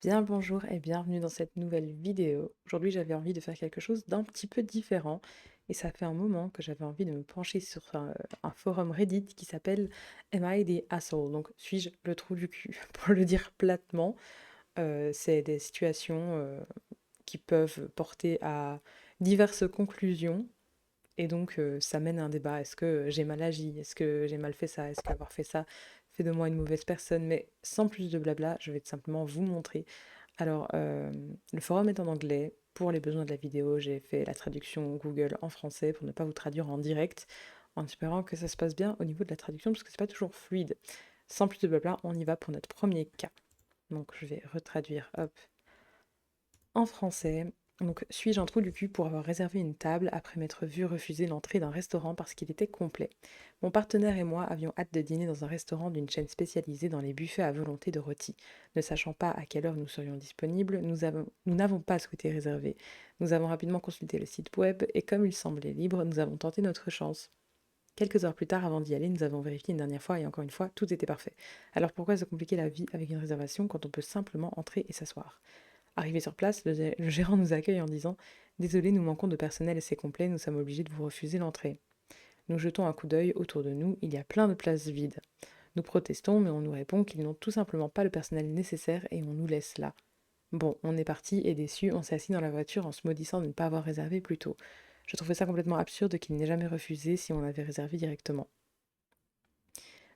Bien le bonjour et bienvenue dans cette nouvelle vidéo. Aujourd'hui, j'avais envie de faire quelque chose d'un petit peu différent et ça fait un moment que j'avais envie de me pencher sur un forum Reddit qui s'appelle Am I the asshole? Donc, suis-je le trou du cul? Pour le dire platement, c'est des situations qui peuvent porter à diverses conclusions et donc ça mène à un débat. Est-ce que j'ai mal agi? Est-ce que j'ai mal fait ça? Est-ce qu'avoir fait ça fait de moi une mauvaise personne? Mais sans plus de blabla, je vais tout simplement vous montrer alors, le forum est en anglais. Pour les besoins de la vidéo, j'ai fait la traduction Google en français pour ne pas vous traduire en direct, en espérant que ça se passe bien au niveau de la traduction, parce que c'est pas toujours fluide. Sans plus de blabla, on y va pour notre premier cas. Donc je vais retraduire, hop, en français. Donc, suis-je un trou du cul pour avoir réservé une table après m'être vu refuser l'entrée d'un restaurant parce qu'il était complet? Mon partenaire et moi avions hâte de dîner dans un restaurant d'une chaîne spécialisée dans les buffets à volonté de rôti. Ne sachant pas à quelle heure nous serions disponibles, nous n'avons pas souhaité réserver. Nous avons rapidement consulté le site web et comme il semblait libre, nous avons tenté notre chance. Quelques heures plus tard, avant d'y aller, nous avons vérifié une dernière fois et encore une fois, tout était parfait. Alors pourquoi se compliquer la vie avec une réservation quand on peut simplement entrer et s'asseoir? Arrivé sur place, le gérant nous accueille en disant: Désolé, nous manquons de personnel et c'est complet, nous sommes obligés de vous refuser l'entrée. Nous jetons un coup d'œil autour de nous, il y a plein de places vides. Nous protestons, mais on nous répond qu'ils n'ont tout simplement pas le personnel nécessaire et on nous laisse là. Bon, on est parti et déçu, on s'est assis dans la voiture en se maudissant de ne pas avoir réservé plus tôt. Je trouvais ça complètement absurde qu'il n'ait jamais refusé si on avait réservé directement.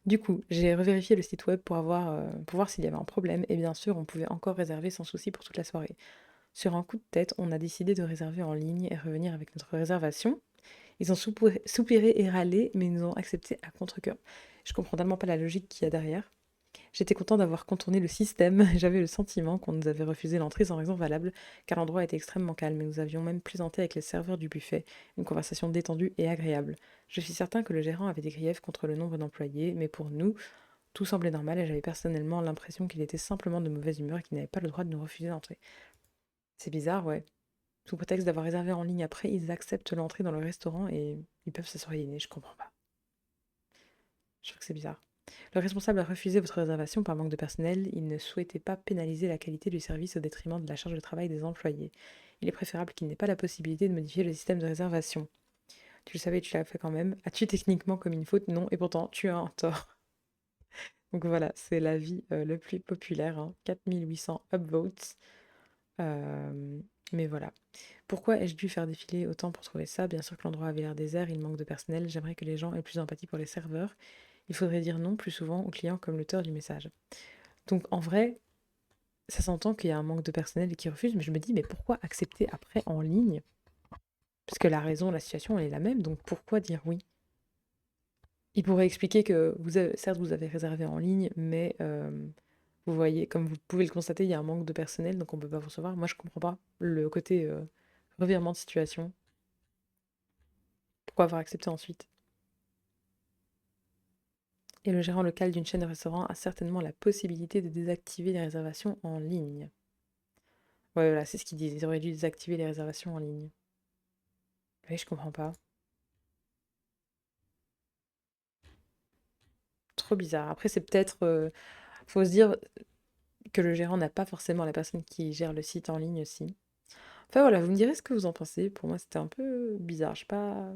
Du coup, j'ai revérifié le site web pour voir s'il y avait un problème, et bien sûr, on pouvait encore réserver sans souci pour toute la soirée. Sur un coup de tête, on a décidé de réserver en ligne et revenir avec notre réservation. Ils ont soupiré et râlé, mais ils nous ont accepté à contre-cœur. Je comprends tellement pas la logique qu'il y a derrière. J'étais content d'avoir contourné le système. J'avais le sentiment qu'on nous avait refusé l'entrée sans raison valable, car l'endroit était extrêmement calme et nous avions même plaisanté avec les serveurs du buffet, une conversation détendue et agréable. Je suis certain que le gérant avait des griefs contre le nombre d'employés, mais pour nous, tout semblait normal et j'avais personnellement l'impression qu'il était simplement de mauvaise humeur et qu'il n'avait pas le droit de nous refuser l'entrée. C'est bizarre, ouais. Sous prétexte d'avoir réservé en ligne après, ils acceptent l'entrée dans le restaurant et ils peuvent s'asseoir et dîner, je comprends pas. Je trouve que c'est bizarre. Le responsable a refusé votre réservation par manque de personnel, il ne souhaitait pas pénaliser la qualité du service au détriment de la charge de travail des employés. Il est préférable qu'il n'ait pas la possibilité de modifier le système de réservation. Tu le savais, tu l'as fait quand même. As-tu techniquement commis une faute? Non, et pourtant tu as un tort. Donc voilà, c'est l'avis le plus populaire, hein. 4800 upvotes. Euh, mais voilà. Pourquoi ai-je dû faire défiler autant pour trouver ça? Bien sûr que l'endroit avait l'air désert, il manque de personnel, j'aimerais que les gens aient plus d'empathie pour les serveurs. Il faudrait dire non plus souvent aux clients comme l'auteur du message. Donc en vrai, ça s'entend qu'il y a un manque de personnel et qu'ils refusent, mais je me dis, mais pourquoi accepter après en ligne? Parce que la raison, la situation, elle est la même, donc pourquoi dire oui? Il pourrait expliquer que certes vous avez réservé en ligne, mais vous voyez, comme vous pouvez le constater, il y a un manque de personnel, donc on ne peut pas vous recevoir. Moi, je comprends pas le côté revirement de situation. Pourquoi avoir accepté ensuite? Et le gérant local d'une chaîne de restaurants a certainement la possibilité de désactiver les réservations en ligne. Ouais, voilà, c'est ce qu'ils disent. Ils auraient dû désactiver les réservations en ligne. Oui, je comprends pas. Trop bizarre. Après, c'est peut-être. Faut se dire que le gérant n'a pas forcément la personne qui gère le site en ligne aussi. Enfin voilà, vous me direz ce que vous en pensez. Pour moi, c'était un peu bizarre. Je suis pas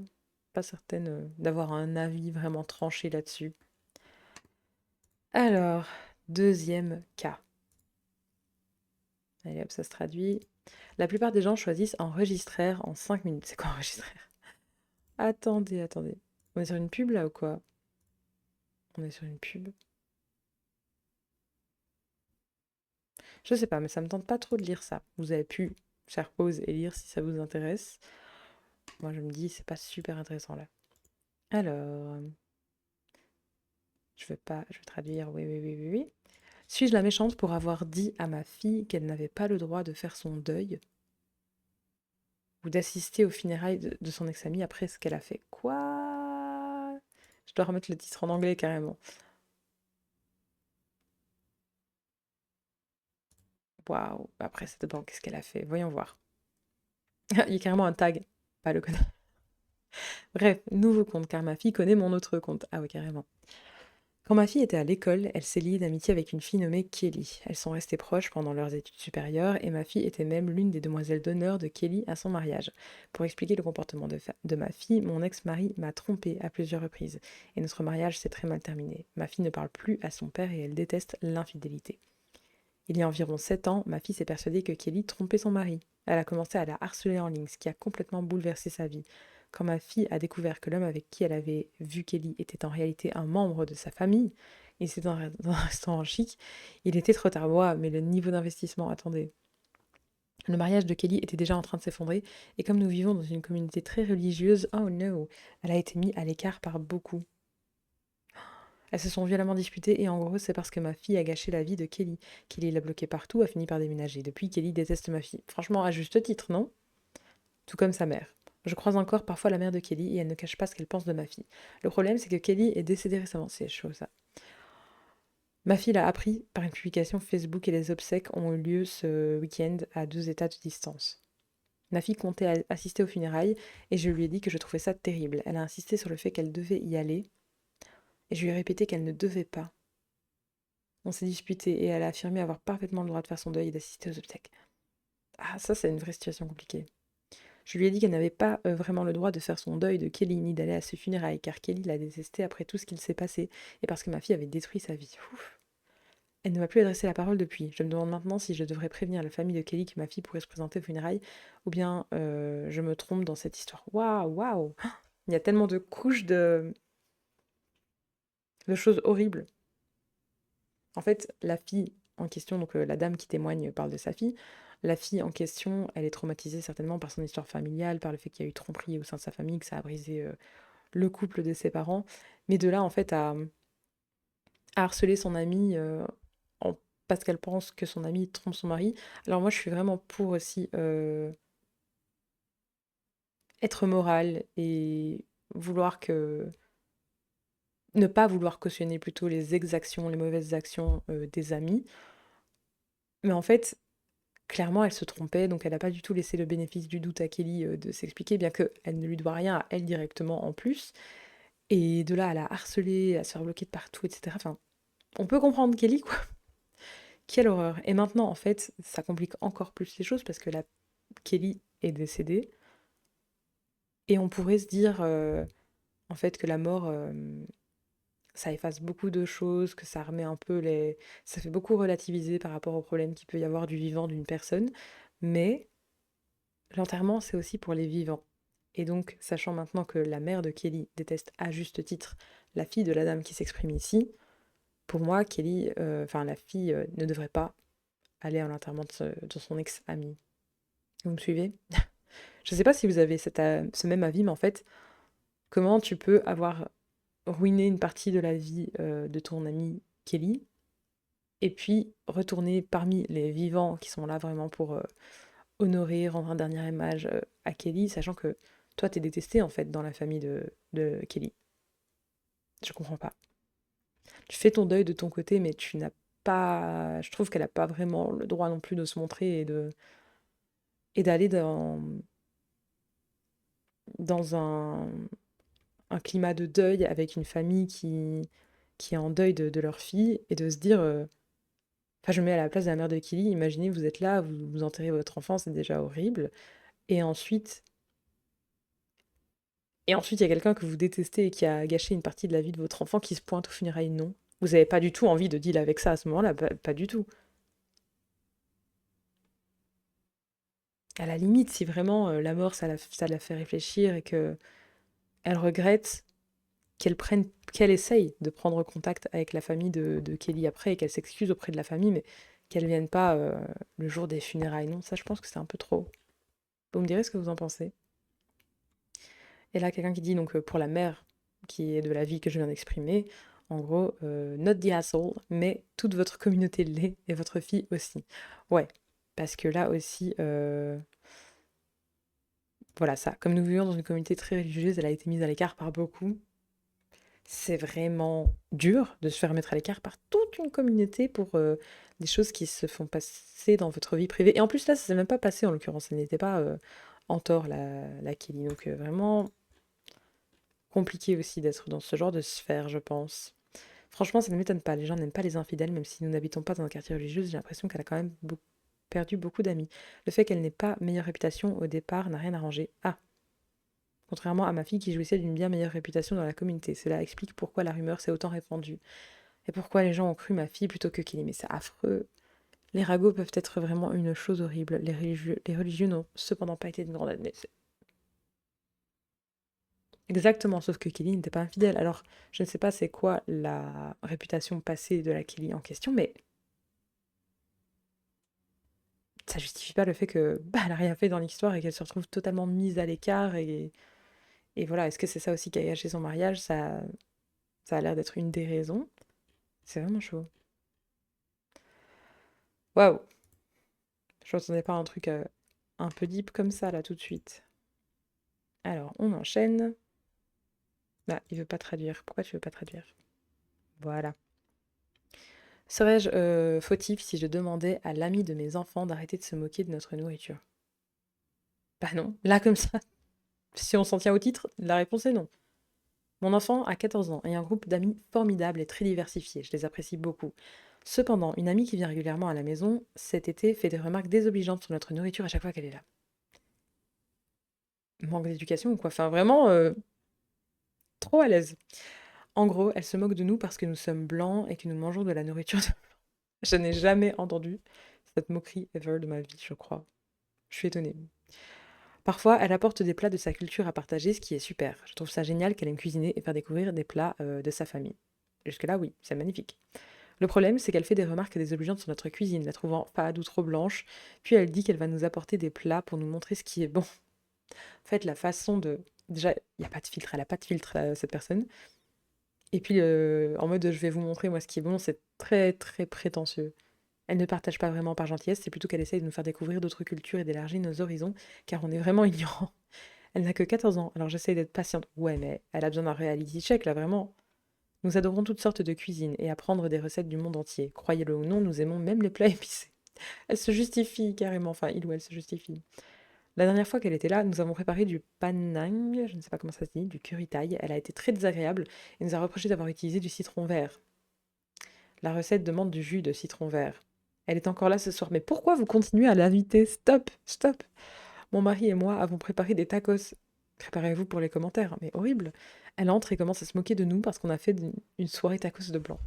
certaine d'avoir un avis vraiment tranché là-dessus. Alors, deuxième cas. Allez hop, ça se traduit. La plupart des gens choisissent enregistrer en 5 minutes. C'est quoi enregistrer? Attendez, attendez. On est sur une pub là ou quoi? On est sur une pub. Je sais pas, mais ça me tente pas trop de lire ça. Vous avez pu faire pause et lire si ça vous intéresse. Moi, je me dis, c'est pas super intéressant là. Alors, je vais traduire. Oui, oui, oui, oui, oui. Suis-je la méchante pour avoir dit à ma fille qu'elle n'avait pas le droit de faire son deuil ou d'assister aux funérailles de son ex-ami après ce qu'elle a fait? Quoi? Je dois remettre le titre en anglais carrément. Waouh. Après, ça dépend qu'est-ce qu'elle a fait. Voyons voir. Il y a carrément un tag. Pas le connaître. Bref, nouveau compte, car ma fille connaît mon autre compte. Ah oui, carrément. Quand ma fille était à l'école, elle s'est liée d'amitié avec une fille nommée Kelly. Elles sont restées proches pendant leurs études supérieures et ma fille était même l'une des demoiselles d'honneur de Kelly à son mariage. Pour expliquer le comportement de ma fille, mon ex-mari m'a trompée à plusieurs reprises et notre mariage s'est très mal terminé. Ma fille ne parle plus à son père et elle déteste l'infidélité. Il y a environ 7 ans, ma fille s'est persuadée que Kelly trompait son mari. Elle a commencé à la harceler en ligne, ce qui a complètement bouleversé sa vie. Quand ma fille a découvert que l'homme avec qui elle avait vu Kelly était en réalité un membre de sa famille, et c'était dans un restaurant chic, il était trop tard. Ouah, mais le niveau d'investissement, attendez. Le mariage de Kelly était déjà en train de s'effondrer, et comme nous vivons dans une communauté très religieuse, oh no, elle a été mise à l'écart par beaucoup. Elles se sont violemment disputées et en gros, c'est parce que ma fille a gâché la vie de Kelly. Kelly l'a bloquée partout, a fini par déménager. Depuis, Kelly déteste ma fille. Franchement, à juste titre, non? Tout comme sa mère. Je croise encore parfois la mère de Kelly et elle ne cache pas ce qu'elle pense de ma fille. Le problème, c'est que Kelly est décédée récemment. C'est chaud, ça. Ma fille l'a appris par une publication Facebook et les obsèques ont eu lieu ce week-end à 2 états de distance. Ma fille comptait assister aux funérailles et je lui ai dit que je trouvais ça terrible. Elle a insisté sur le fait qu'elle devait y aller et je lui ai répété qu'elle ne devait pas. On s'est disputé et elle a affirmé avoir parfaitement le droit de faire son deuil et d'assister aux obsèques. Ah, ça, c'est une vraie situation compliquée. Je lui ai dit qu'elle n'avait pas vraiment le droit de faire son deuil de Kelly ni d'aller à ses funérailles, car Kelly l'a détesté après tout ce qu'il s'est passé et parce que ma fille avait détruit sa vie. Ouf. Elle ne m'a plus adressé la parole depuis. Je me demande maintenant si je devrais prévenir la famille de Kelly que ma fille pourrait se présenter aux funérailles ou bien je me trompe dans cette histoire. Waouh, waouh. Il y a tellement de couches de choses horribles. En fait, la fille en question, donc la dame qui témoigne parle de sa fille. La fille en question, elle est traumatisée certainement par son histoire familiale, par le fait qu'il y a eu tromperie au sein de sa famille, que ça a brisé le couple de ses parents. Mais de là, en fait, à harceler son amie parce qu'elle pense que son amie trompe son mari. Alors moi, je suis vraiment pour aussi être morale et vouloir que... ne pas vouloir cautionner plutôt les exactions, les mauvaises actions des amis. Mais en fait, clairement, elle se trompait, donc elle n'a pas du tout laissé le bénéfice du doute à Kelly de s'expliquer, bien qu'elle ne lui doit rien à elle directement en plus. Et de là à la harceler, à se faire bloquer de partout, etc. Enfin, on peut comprendre Kelly, quoi. Quelle horreur. Et maintenant, en fait, ça complique encore plus les choses parce que la Kelly est décédée. Et on pourrait se dire, en fait, que la mort, ça efface beaucoup de choses, que ça remet un peu les... Ça fait beaucoup relativiser par rapport aux problèmes qu'il peut y avoir du vivant d'une personne. Mais l'enterrement, c'est aussi pour les vivants. Et donc, sachant maintenant que la mère de Kelly déteste à juste titre la fille de la dame qui s'exprime ici, pour moi, Kelly, enfin la fille, ne devrait pas aller à l'enterrement de son ex-ami. Vous me suivez? Je sais pas si vous avez ce même avis, mais en fait, comment tu peux avoir ruiné une partie de la vie de ton ami Kelly, et puis retourner parmi les vivants qui sont là vraiment pour honorer, rendre un dernier hommage à Kelly, sachant que toi, t'es détesté en fait dans la famille de Kelly. Je comprends pas. Tu fais ton deuil de ton côté, mais tu n'as pas... Je trouve qu'elle a pas vraiment le droit non plus de se montrer et d'aller dans un climat de deuil avec une famille qui est en deuil de leur fille et de se dire... Enfin, je me mets à la place de la mère de Kelly. Imaginez, vous êtes là, vous enterrez votre enfant, c'est déjà horrible. Et ensuite, Et ensuite, il y a quelqu'un que vous détestez et qui a gâché une partie de la vie de votre enfant qui se pointe aux funérailles, non. Vous n'avez pas du tout envie de deal avec ça à ce moment-là, pas du tout. À la limite, si vraiment la mort, ça la fait réfléchir et que elle regrette, qu'elle essaye de prendre contact avec la famille de Kelly après et qu'elle s'excuse auprès de la famille, mais qu'elle vienne pas le jour des funérailles, non, ça je pense que c'est un peu trop. Vous me direz ce que vous en pensez. Et là, quelqu'un qui dit donc pour la mère, qui est de la vie que je viens d'exprimer, en gros, not the asshole, mais toute votre communauté l'est, et votre fille aussi. Ouais, parce que là aussi, voilà ça, comme nous vivons dans une communauté très religieuse, elle a été mise à l'écart par beaucoup. C'est vraiment dur de se faire mettre à l'écart par toute une communauté pour des choses qui se font passer dans votre vie privée. Et en plus là, ça s'est même pas passé en l'occurrence, elle n'était pas en tort, la Kelly. Donc vraiment, compliqué aussi d'être dans ce genre de sphère, je pense. Franchement, ça ne m'étonne pas. Les gens n'aiment pas les infidèles, même si nous n'habitons pas dans un quartier religieux. J'ai l'impression qu'elle a quand même perdu beaucoup d'amis. Le fait qu'elle n'ait pas meilleure réputation au départ n'a rien arrangé. Ah, contrairement à ma fille qui jouissait d'une bien meilleure réputation dans la communauté. Cela explique pourquoi la rumeur s'est autant répandue. Et pourquoi les gens ont cru ma fille plutôt que Kelly. Mais c'est affreux. Les ragots peuvent être vraiment une chose horrible. Les religieux n'ont cependant pas été d'une grande aide. Exactement, sauf que Kelly n'était pas infidèle. Alors, je ne sais pas c'est quoi la réputation passée de la Kelly en question, mais ça justifie pas le fait que bah, elle a rien fait dans l'histoire et qu'elle se retrouve totalement mise à l'écart. Et voilà, est-ce que c'est ça aussi qui a gâché son mariage? Ça a l'air d'être une des raisons. C'est vraiment chaud. Waouh, je m'attendais pas à un truc un peu deep comme ça là tout de suite. Alors, on enchaîne. Ah, il veut pas traduire. Pourquoi tu veux pas traduire? Voilà. Serais-je fautif si je demandais à l'ami de mes enfants d'arrêter de se moquer de notre nourriture? Bah non, là comme ça, si on s'en tient au titre, la réponse est non. Mon enfant a 14 ans et un groupe d'amis formidables et très diversifiés, je les apprécie beaucoup. Cependant, une amie qui vient régulièrement à la maison, cet été, fait des remarques désobligeantes sur notre nourriture à chaque fois qu'elle est là. Manque d'éducation ou quoi? Enfin vraiment, trop à l'aise. En gros, elle se moque de nous parce que nous sommes blancs et que nous mangeons de la nourriture de... Je n'ai jamais entendu cette moquerie ever de ma vie, je crois. Je suis étonnée. Parfois, elle apporte des plats de sa culture à partager, ce qui est super. Je trouve ça génial qu'elle aime cuisiner et faire découvrir des plats de sa famille. Jusque-là, oui, c'est magnifique. Le problème, c'est qu'elle fait des remarques désobligeantes sur notre cuisine, la trouvant fade ou trop blanche, puis elle dit qu'elle va nous apporter des plats pour nous montrer ce qui est bon. En fait, la façon de... Déjà, il n'y a pas de filtre, elle n'a pas de filtre, cette personne. Et puis, en mode je vais vous montrer moi ce qui est bon, c'est très très prétentieux. Elle ne partage pas vraiment par gentillesse, c'est plutôt qu'elle essaye de nous faire découvrir d'autres cultures et d'élargir nos horizons, car on est vraiment ignorants. Elle n'a que 14 ans, alors j'essaye d'être patiente. Ouais, mais elle a besoin d'un reality check, là, vraiment. Nous adorons toutes sortes de cuisines et apprendre des recettes du monde entier. Croyez-le ou non, nous aimons même les plats épicés. Elle se justifie carrément, enfin, il ou elle se justifie. La dernière fois qu'elle était là, nous avons préparé du panang, je ne sais pas comment ça se dit, du curry thai. Elle a été très désagréable et nous a reproché d'avoir utilisé du citron vert. La recette demande du jus de citron vert. Elle est encore là ce soir, mais pourquoi vous continuez à l'inviter? Stop, stop. Mon mari et moi avons préparé des tacos. Préparez-vous pour les commentaires, mais horrible. Elle entre et commence à se moquer de nous parce qu'on a fait une soirée tacos de blanc.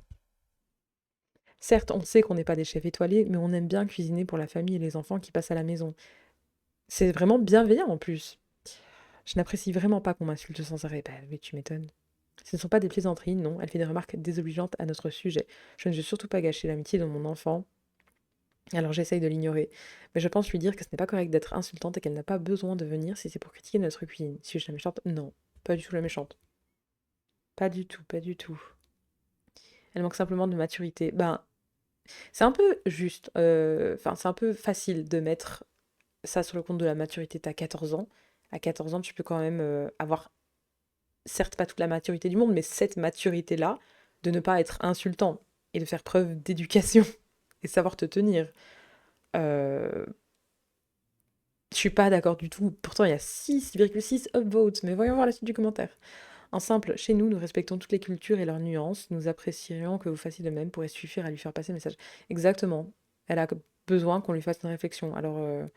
Certes, on sait qu'on n'est pas des chefs étoilés, mais on aime bien cuisiner pour la famille et les enfants qui passent à la maison. C'est vraiment bienveillant en plus. Je n'apprécie vraiment pas qu'on m'insulte sans arrêt. Bah oui, tu m'étonnes. Ce ne sont pas des plaisanteries, non. Elle fait des remarques désobligeantes à notre sujet. Je ne veux surtout pas gâcher l'amitié de mon enfant, alors j'essaye de l'ignorer. Mais je pense lui dire que ce n'est pas correct d'être insultante et qu'elle n'a pas besoin de venir si c'est pour critiquer notre cuisine. Si je suis la méchante? Non, pas du tout la méchante. Pas du tout, pas du tout. Elle manque simplement de maturité. Ben, c'est un peu juste. Enfin, c'est un peu facile de mettre ça sur le compte de la maturité. T'as 14 ans. À 14 ans, tu peux quand même avoir, certes pas toute la maturité du monde, mais cette maturité-là, de ne pas être insultant et de faire preuve d'éducation et savoir te tenir. Euh, Je suis pas d'accord du tout. Pourtant, il y a 6,6 upvotes, mais voyons voir la suite du commentaire. En simple, chez nous, nous respectons toutes les cultures et leurs nuances. Nous apprécierions que vous fassiez de même pourrait suffire à lui faire passer le message. Exactement. Elle a besoin qu'on lui fasse une réflexion. Alors,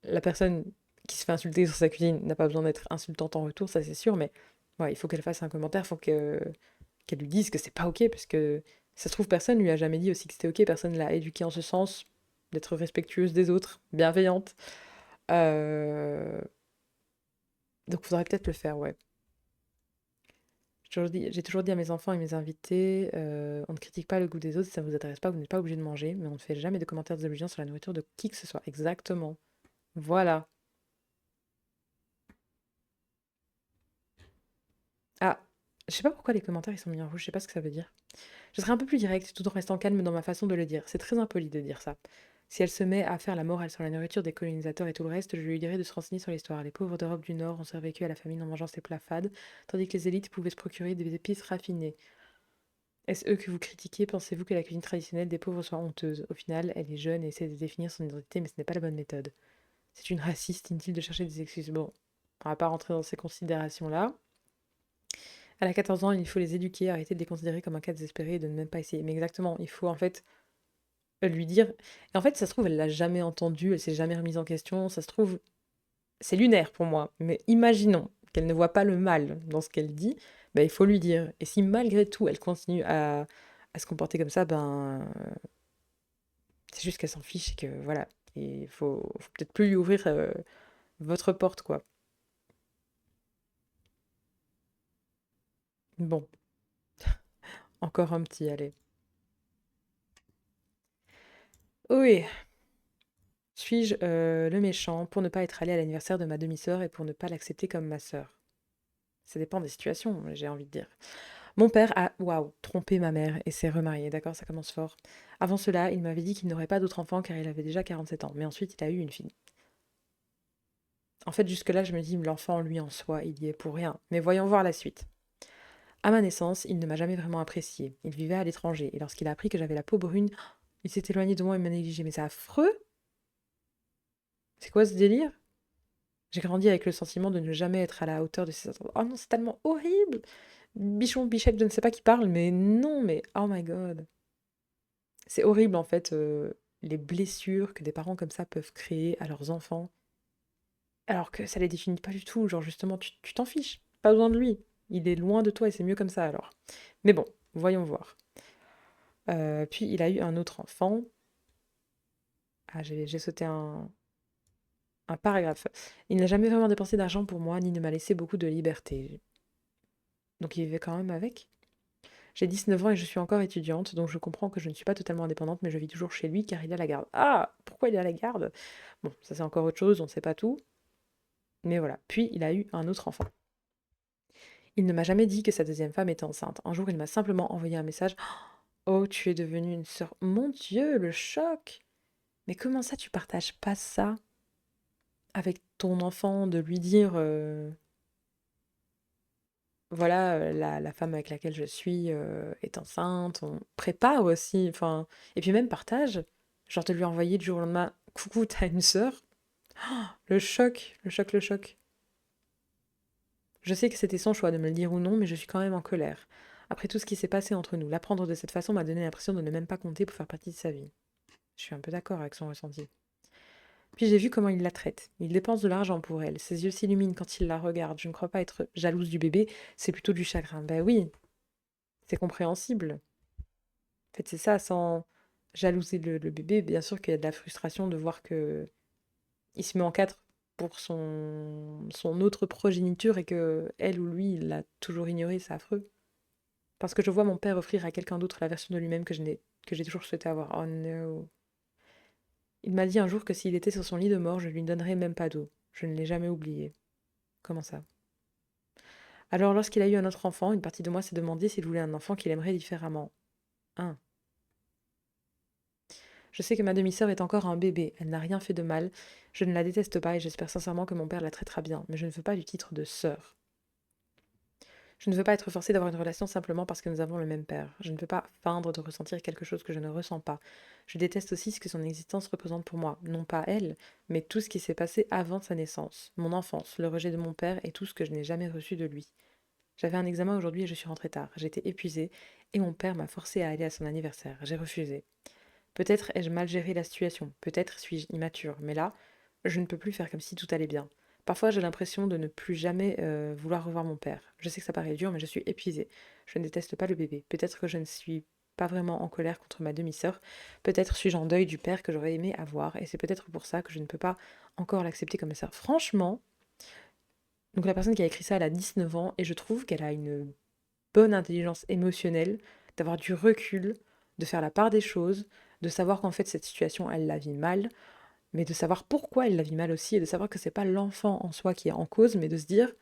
la personne qui se fait insulter sur sa cuisine n'a pas besoin d'être insultante en retour, ça c'est sûr, mais ouais, il faut qu'elle fasse un commentaire, il faut qu'elle lui dise que c'est pas ok, parce que ça se trouve, personne lui a jamais dit aussi que c'était ok, personne l'a éduquée en ce sens, d'être respectueuse des autres, bienveillante. Euh, Donc, faudrait peut-être le faire, ouais. J'ai toujours dit à mes enfants et mes invités, on ne critique pas le goût des autres, si ça ne vous intéresse pas, vous n'êtes pas obligé de manger, mais on ne fait jamais de commentaires désobligeants sur la nourriture de qui que ce soit. Exactement. Voilà. Ah, je sais pas pourquoi les commentaires ils sont mis en rouge, je sais pas ce que ça veut dire. Je serai un peu plus directe tout en restant calme dans ma façon de le dire. C'est très impoli de dire ça. Si elle se met à faire la morale sur la nourriture des colonisateurs et tout le reste, je lui dirais de se renseigner sur l'histoire. Les pauvres d'Europe du Nord ont survécu à la famine en mangeant ces plats fades, tandis que les élites pouvaient se procurer des épices raffinées. Est-ce eux que vous critiquez? Pensez-vous que la cuisine traditionnelle des pauvres soit honteuse? Au final, elle est jeune et essaie de définir son identité, mais ce n'est pas la bonne méthode. C'est une raciste, inutile de chercher des excuses. Bon, on va pas rentrer dans ces considérations-là. Elle a 14 ans, il faut les éduquer, arrêter de les considérer comme un cas désespéré et de ne même pas essayer. Mais exactement, il faut en fait lui dire. Et en fait, ça se trouve, elle l'a jamais entendu, elle s'est jamais remise en question. Ça se trouve, c'est lunaire pour moi. Mais imaginons qu'elle ne voit pas le mal dans ce qu'elle dit, ben, il faut lui dire. Et si malgré tout, elle continue à se comporter comme ça, ben, c'est juste qu'elle s'en fiche et que voilà. Et faut peut-être plus lui ouvrir votre porte, quoi. Bon, encore un petit, allez. Oui, suis-je le méchant pour ne pas être allé à l'anniversaire de ma demi-sœur et pour ne pas l'accepter comme ma sœur? Ça dépend des situations, j'ai envie de dire. Mon père a, waouh, trompé ma mère et s'est remarié, d'accord, ça commence fort. Avant cela, il m'avait dit qu'il n'aurait pas d'autre enfant car il avait déjà 47 ans, mais ensuite il a eu une fille. En fait, jusque-là, je me dis, l'enfant, lui, en soi, il y est pour rien. Mais voyons voir la suite. À ma naissance, il ne m'a jamais vraiment apprécié. Il vivait à l'étranger, et lorsqu'il a appris que j'avais la peau brune, il s'est éloigné de moi et m'a négligé. Mais c'est affreux! C'est quoi ce délire? J'ai grandi avec le sentiment de ne jamais être à la hauteur de ses attentes. Oh non, c'est tellement horrible! Bichon, bichette, je ne sais pas qui parle, mais non, mais oh my god. C'est horrible en fait, les blessures que des parents comme ça peuvent créer à leurs enfants, alors que ça les définit pas du tout. Genre justement, tu t'en fiches, pas besoin de lui. Il est loin de toi et c'est mieux comme ça alors. Mais bon, voyons voir. Puis il a eu un autre enfant. Ah, j'ai sauté un paragraphe. Il n'a jamais vraiment dépensé d'argent pour moi, ni ne m'a laissé beaucoup de liberté. Donc il vivait quand même avec. J'ai 19 ans et je suis encore étudiante, donc je comprends que je ne suis pas totalement indépendante, mais je vis toujours chez lui car il a la garde. Ah, pourquoi il a la garde? Bon, ça c'est encore autre chose, on ne sait pas tout. Mais voilà. Puis il a eu un autre enfant. Il ne m'a jamais dit que sa deuxième femme était enceinte. Un jour, il m'a simplement envoyé un message. Oh, tu es devenue une sœur. Mon Dieu, le choc! Mais comment ça, tu partages pas ça avec ton enfant, de lui dire, voilà, la femme avec laquelle je suis est enceinte, on prépare aussi, enfin, et puis même partage, genre de lui envoyer du jour au lendemain, coucou, t'as une sœur. Le choc, le choc, le choc. Je sais que c'était son choix de me le dire ou non, mais je suis quand même en colère. Après tout ce qui s'est passé entre nous, l'apprendre de cette façon m'a donné l'impression de ne même pas compter pour faire partie de sa vie. Je suis un peu d'accord avec son ressenti. Puis j'ai vu comment il la traite. Il dépense de l'argent pour elle. Ses yeux s'illuminent quand il la regarde. Je ne crois pas être jalouse du bébé, c'est plutôt du chagrin. Ben oui, c'est compréhensible. En fait, c'est ça, sans jalouser le bébé, bien sûr qu'il y a de la frustration de voir que il se met en quatre pour son autre progéniture et que elle ou lui, il l'a toujours ignoré, c'est affreux. Parce que je vois mon père offrir à quelqu'un d'autre la version de lui-même que j'ai toujours souhaité avoir. Oh no. Il m'a dit un jour que s'il était sur son lit de mort, je lui donnerais même pas d'eau. Je ne l'ai jamais oublié. Comment ça? Alors, lorsqu'il a eu un autre enfant, une partie de moi s'est demandé s'il voulait un enfant qu'il aimerait différemment. Un. Je sais que ma demi-sœur est encore un bébé. Elle n'a rien fait de mal. Je ne la déteste pas et j'espère sincèrement que mon père la traitera bien. Mais je ne veux pas du titre de sœur. Je ne veux pas être forcée d'avoir une relation simplement parce que nous avons le même père. Je ne veux pas feindre de ressentir quelque chose que je ne ressens pas. Je déteste aussi ce que son existence représente pour moi. Non pas elle, mais tout ce qui s'est passé avant sa naissance. Mon enfance, le rejet de mon père et tout ce que je n'ai jamais reçu de lui. J'avais un examen aujourd'hui et je suis rentrée tard. J'étais épuisée et mon père m'a forcée à aller à son anniversaire. J'ai refusé. Peut-être ai-je mal géré la situation, peut-être suis-je immature, mais là, je ne peux plus faire comme si tout allait bien. Parfois, j'ai l'impression de ne plus jamais vouloir revoir mon père. Je sais que ça paraît dur, mais je suis épuisée. Je ne déteste pas le bébé. Peut-être que je ne suis pas vraiment en colère contre ma demi-sœur. Peut-être suis-je en deuil du père que j'aurais aimé avoir, et c'est peut-être pour ça que je ne peux pas encore l'accepter comme sœur. Franchement, donc la personne qui a écrit ça, elle a 19 ans, et je trouve qu'elle a une bonne intelligence émotionnelle, d'avoir du recul, de faire la part des choses, de savoir qu'en fait cette situation, elle la vit mal, mais de savoir pourquoi elle la vit mal aussi, et de savoir que c'est pas l'enfant en soi qui est en cause, mais de se dire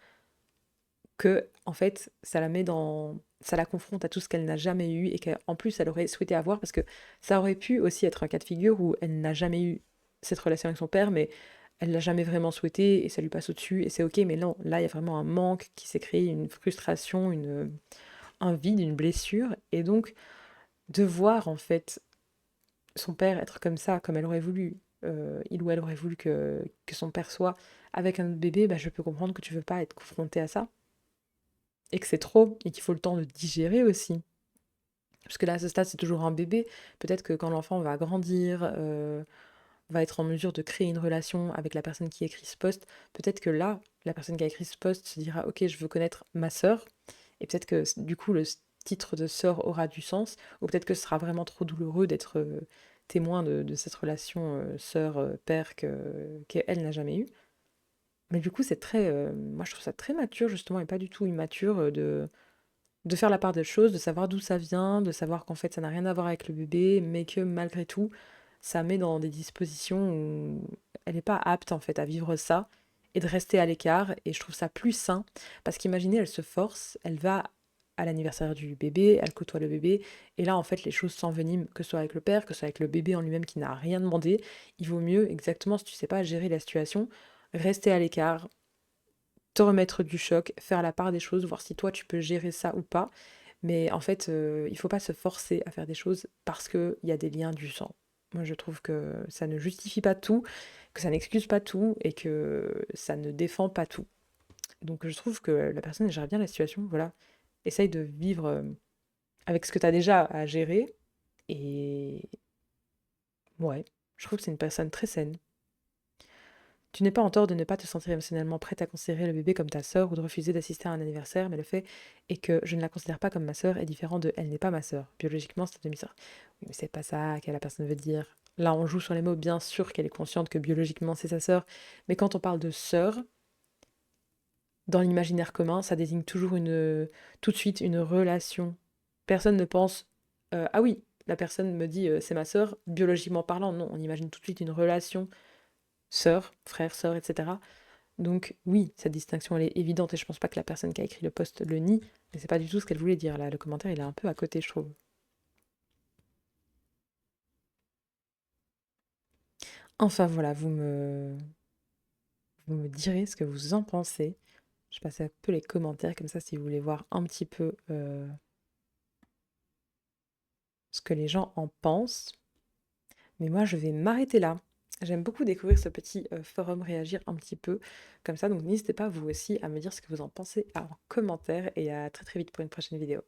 que en fait ça la met dans, ça la confronte à tout ce qu'elle n'a jamais eu et qu'en plus elle aurait souhaité avoir, parce que ça aurait pu aussi être un cas de figure où elle n'a jamais eu cette relation avec son père, mais elle l'a jamais vraiment souhaité et ça lui passe au-dessus et c'est ok, mais non, là il y a vraiment un manque qui s'est créé, une frustration, un vide, une blessure, et donc de voir en fait son père être comme ça, comme elle aurait voulu, il ou elle aurait voulu que son père soit avec un autre bébé, bah, je peux comprendre que tu veux pas être confronté à ça. et que c'est trop et qu'il faut le temps de digérer aussi. Parce que là, à ce stade, c'est toujours un bébé. Peut-être que quand l'enfant va grandir, va être en mesure de créer une relation avec la personne qui écrit ce post, peut-être que là, la personne qui a écrit ce post se dira: «OK, je veux connaître ma sœur», et peut-être que du coup, titre de sœur aura du sens, ou peut-être que ce sera vraiment trop douloureux d'être témoin de cette relation sœur-père qu'elle n'a jamais eue. Mais du coup, c'est très. Moi, je trouve ça très mature, justement, et pas du tout immature de faire la part des choses, de savoir d'où ça vient, de savoir qu'en fait ça n'a rien à voir avec le bébé, mais que malgré tout, ça met dans des dispositions où elle n'est pas apte en fait à vivre ça et de rester à l'écart. Et je trouve ça plus sain parce qu'imaginez, elle se force, elle va à l'anniversaire du bébé, elle côtoie le bébé, et là en fait les choses s'enveniment, que ce soit avec le père, que ce soit avec le bébé en lui-même qui n'a rien demandé. Il vaut mieux, exactement, si tu sais pas gérer la situation, rester à l'écart, te remettre du choc, faire la part des choses, voir si toi tu peux gérer ça ou pas. Mais en fait, il faut pas se forcer à faire des choses parce qu'il y a des liens du sang. Moi, je trouve que ça ne justifie pas tout, que ça n'excuse pas tout et que ça ne défend pas tout. Donc je trouve que la personne elle gère bien la situation, voilà. Essaye de vivre avec ce que tu as déjà à gérer. Et ouais, je trouve que c'est une personne très saine. Tu n'es pas en tort de ne pas te sentir émotionnellement prête à considérer le bébé comme ta sœur ou de refuser d'assister à un anniversaire, mais le fait est que je ne la considère pas comme ma sœur est différent de elle n'est pas ma sœur. Biologiquement, c'est ta demi-sœur. Oui, mais c'est pas ça que la personne veut dire. Là, on joue sur les mots, bien sûr qu'elle est consciente que biologiquement c'est sa sœur, mais quand on parle de sœur, dans l'imaginaire commun, ça désigne toujours tout de suite une relation. Personne ne pense ah oui, la personne me dit c'est ma sœur, biologiquement parlant, non, on imagine tout de suite une relation sœur, frère, sœur, etc. Donc oui, cette distinction elle est évidente et je pense pas que la personne qui a écrit le post le nie, mais c'est pas du tout ce qu'elle voulait dire là. Le commentaire il est un peu à côté, je trouve. Enfin voilà, vous me direz ce que vous en pensez. Je passe un peu les commentaires comme ça si vous voulez voir un petit peu ce que les gens en pensent. Mais moi je vais m'arrêter là. J'aime beaucoup découvrir ce petit forum réagir un petit peu comme ça, donc n'hésitez pas vous aussi à me dire ce que vous en pensez en commentaire et à très très vite pour une prochaine vidéo.